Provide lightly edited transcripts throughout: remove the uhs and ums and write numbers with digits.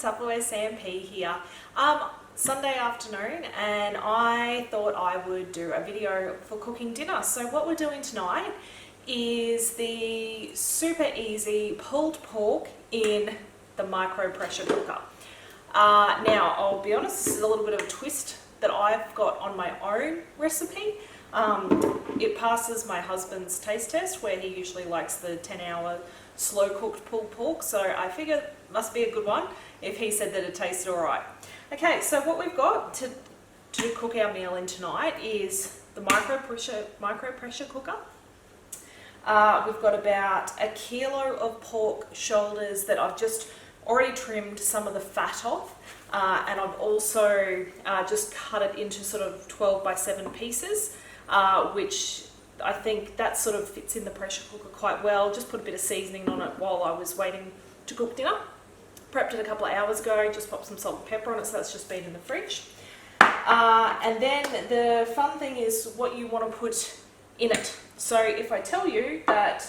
Tupperware Sam P here. Sunday afternoon, and I thought I would do a video for cooking dinner. So what we're doing tonight is the super easy pulled pork in the micro pressure cooker. Now I'll be honest, this is a little bit of a twist that I've got on my own recipe. It passes my husband's taste test, where he usually likes the 10-hour slow cooked pulled pork, so I figure it must be a good one if he said that it tasted alright. Okay, so what we've got to cook our meal in tonight is the micro pressure cooker. We've got about 1 kilo of pork shoulders that I've just already trimmed some of the fat off, and I've also just cut it into sort of 12 by 7 pieces, which I think that sort of fits in the pressure cooker quite well. Just put a bit of seasoning on it while I was waiting to cook dinner. Prepped it a couple of hours ago, just popped some salt and pepper on it, so that's just been in the fridge. And then the fun thing is what you want to put in it. So if I tell you that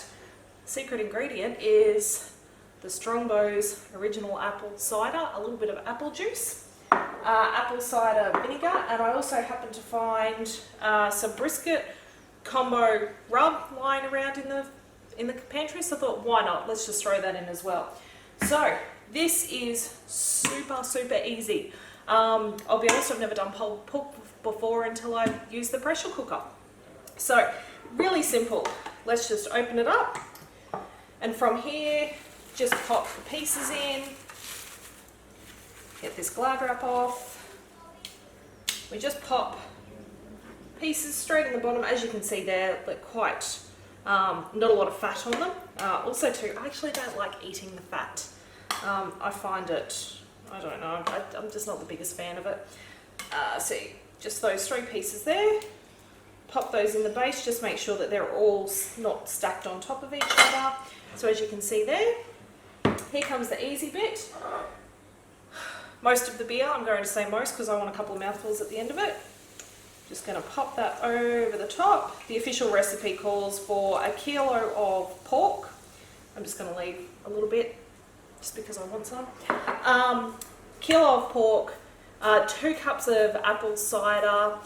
secret ingredient is the Strongbow's original apple cider, a little bit of apple juice, apple cider vinegar, and I also happened to find some brisket combo rub lying around in the pantry, so I thought, why not? Let's just throw that in as well. So this is super easy. I'll be honest, I've never done pulled pork before until I used the pressure cooker. So really simple. Let's just open it up, and from here just pop the pieces in. Get this glad wrap off. We just pop pieces straight in the bottom. As you can see there, they're quite not a lot of fat on them. Also too, I actually don't like eating the fat. I find it, I don't know, I'm just not the biggest fan of it. So just those 3 pieces there, pop those in the base, just make sure that they're all not stacked on top of each other. So as you can see there, here comes the easy bit. Most of the beer, I'm going to say most because I want a couple of mouthfuls at the end of it. Just going to pop that over the top. The official recipe calls for 1 kilo of pork. I'm just going to leave a little bit just because I want some. Kilo of pork, 2 cups of apple cider,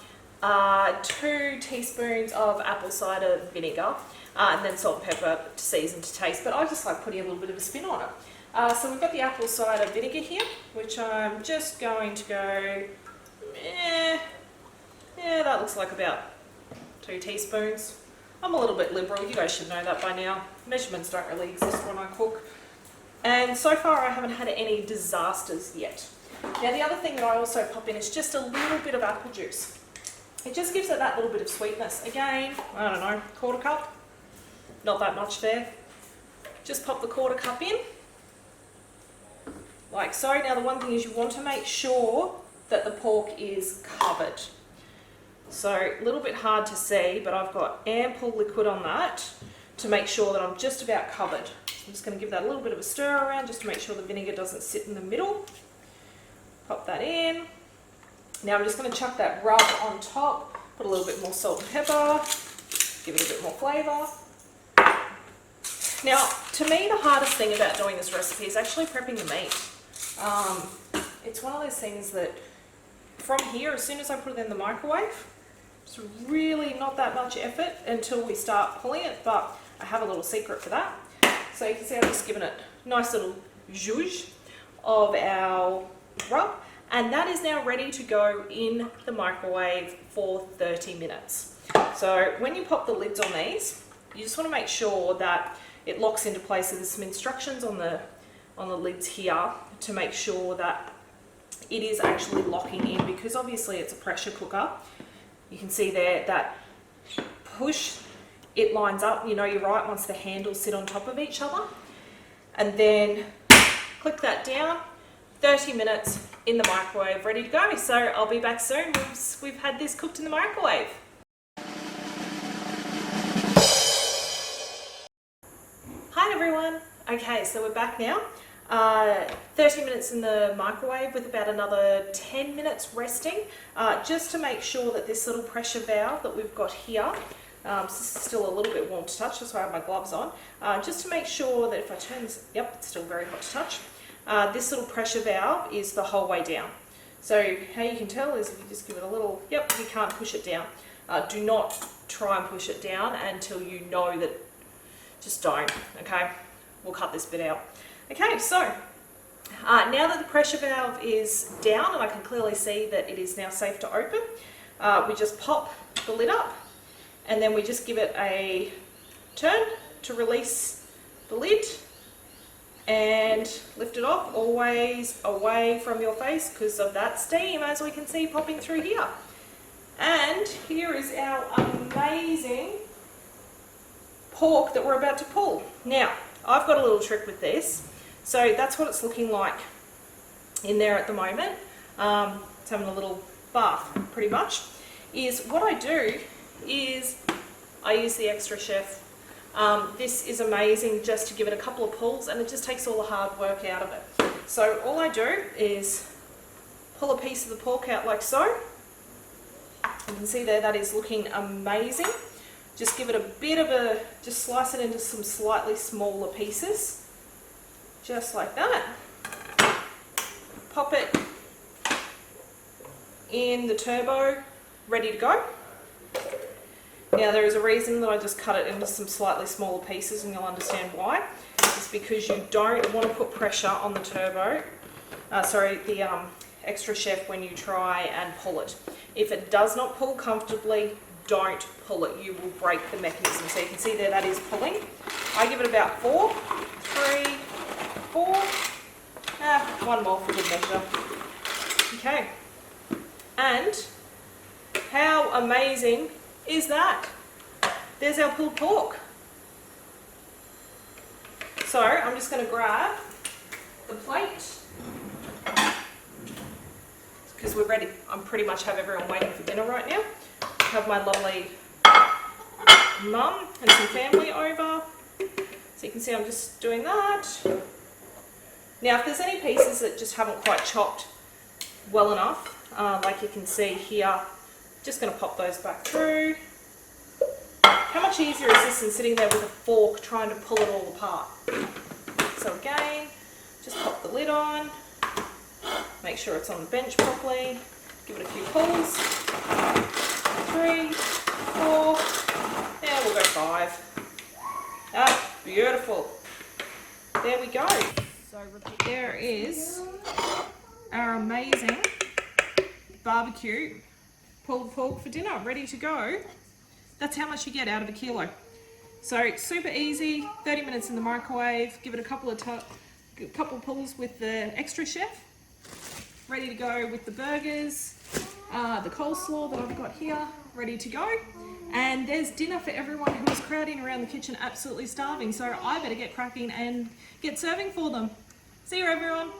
2 teaspoons of apple cider vinegar, and then salt and pepper to season to taste. But I just like putting a little bit of a spin on it. So we've got the apple cider vinegar here, which I'm just going to go, yeah, that looks like about 2 teaspoons. I'm a little bit liberal, you guys should know that by now. Measurements don't really exist when I cook. And so far I haven't had any disasters yet. Now the other thing that I also pop in is just a little bit of apple juice. It just gives it that little bit of sweetness. Again, I don't know, 1/4 cup. Not that much there. Just pop the 1/4 cup in, like so. Now the one thing is you want to make sure that the pork is covered. So a little bit hard to see, but I've got ample liquid on that to make sure that I'm just about covered. I'm just going to give that a little bit of a stir around just to make sure the vinegar doesn't sit in the middle. Pop that in. Now I'm just going to chuck that rub on top, put a little bit more salt and pepper, give it a bit more flavour. Now, to me, the hardest thing about doing this recipe is actually prepping the meat. It's one of those things that from here, as soon as I put it in the microwave, it's really not that much effort until we start pulling it, but I have a little secret for that. So you can see I've just given it a nice little zhuzh of our rub, and that is now ready to go in the microwave for 30 minutes. So when you pop the lids on these, you just want to make sure that it locks into place. So there's some instructions on the lids here to make sure that it is actually locking in, because obviously it's a pressure cooker. You can see there that push, it lines up, you know you're right once the handles sit on top of each other. And then click that down, 30 minutes in the microwave, ready to go. So I'll be back soon once we've had this cooked in the microwave. Hi everyone. Okay, so we're back now. 30 minutes in the microwave with about another 10 minutes resting, just to make sure that this little pressure valve that we've got here, so this is still a little bit warm to touch, that's why I have my gloves on, just to make sure that if I turn this, yep, it's still very hot to touch, this little pressure valve is the whole way down. So how you can tell is if you just give it a little, yep, you can't push it down. Do not try and push it down until you know that, just don't, okay? We'll cut this bit out. Okay, so now that the pressure valve is down and I can clearly see that it is now safe to open, we just pop the lid up and then we just give it a turn to release the lid and lift it off, always away from your face because of that steam, as we can see popping through here. And here is our amazing pork that we're about to pull. Now, I've got a little trick with this. So that's what it's looking like in there at the moment. It's having a little bath, pretty much. Is what I do is I use the Extra Chef. This is amazing just to give it a couple of pulls and it just takes all the hard work out of it. So all I do is pull a piece of the pork out like so. You can see there that is looking amazing. Just give it a bit of a, just slice it into some slightly smaller pieces. Just like that. Pop it in the turbo, ready to go. Now there is a reason that I just cut it into some slightly smaller pieces and you'll understand why. It's because you don't want to put pressure on the turbo, the Extra Chef when you try and pull it. If it does not pull comfortably, don't pull it. You will break the mechanism. So you can see there that is pulling. I give it about 4, 3, 4, one more for good measure. Okay. And how amazing is that? There's our pulled pork. So I'm just going to grab the plate because we're ready. I pretty much have everyone waiting for dinner right now. I have my lovely mum and some family over. So you can see I'm just doing that. Now if there's any pieces that just haven't quite chopped well enough, like you can see here, just going to pop those back through. How much easier is this than sitting there with a fork trying to pull it all apart? So again, just pop the lid on, make sure it's on the bench properly, give it a few pulls. 3, 4, yeah, we'll go 5. Ah, beautiful. There we go. So there is our amazing barbecue pulled pork for dinner, ready to go. That's how much you get out of a kilo. So super easy, 30 minutes in the microwave, give it a couple of pulls with the Extra Chef. Ready to go with the burgers, the coleslaw that I've got here, ready to go. And there's dinner for everyone who is crowding around the kitchen absolutely starving. So I better get cracking and get serving for them. See you everyone.